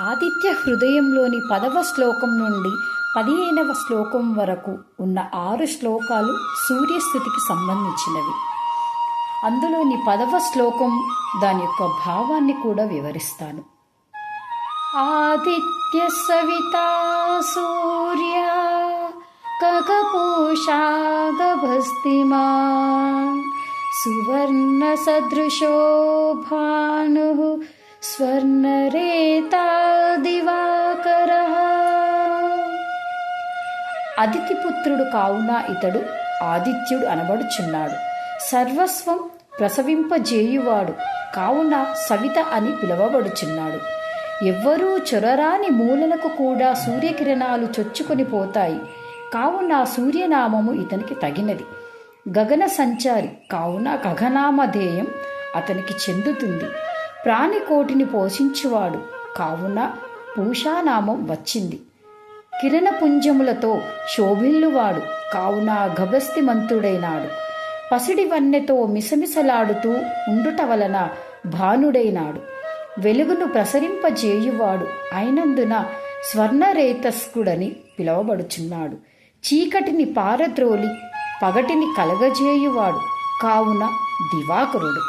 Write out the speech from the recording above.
ఆదిత్య హృదయంలోని 10వ శ్లోకం నుండి 15వ శ్లోకం వరకు ఉన్న 6 శ్లోకాలు సూర్యస్థుతికి సంబంధించినవి. అందులోని 10వ శ్లోకం దాని యొక్క భావాన్ని కూడా వివరిస్తాను. ఆదిత్య సవితా సూర్య కగపూషా గభస్తిమాన్ సువర్ణ సదృశో భానుః స్వర్ణరేతా దివాకరః. అదితిపుత్రుడు కావున ఇతడు ఆదిత్యుడు అనబడుచున్నాడు. సర్వస్వం ప్రసవింపజేయువాడు కావున సవిత అని పిలువబడుచున్నాడు. ఎవ్వరూ చొరరాని మూలలకు కూడా సూర్యకిరణాలు చొచ్చుకొని పోతాయి కావున సూర్యనామము ఇతనికి తగినది. గగన సంచారి కావున గగనామధేయం అతనికి చెందుతుంది. ప్రాణికోటిని పోషించువాడు కావున పూషానామం వచ్చింది. కిరణపుంజములతో శోభిల్లువాడు కావున గభస్తిమంతుడైనాడు. పసిడి వన్నెతో మిసమిసలాడుతూ ఉండుట వలన భానుడైనాడు. వెలుగును ప్రసరింపజేయువాడు అయినందున స్వర్ణరేతస్కుడని పిలువబడుచున్నాడు. చీకటిని పారద్రోలి పగటిని కలగజేయువాడు కావున దివాకరుడు.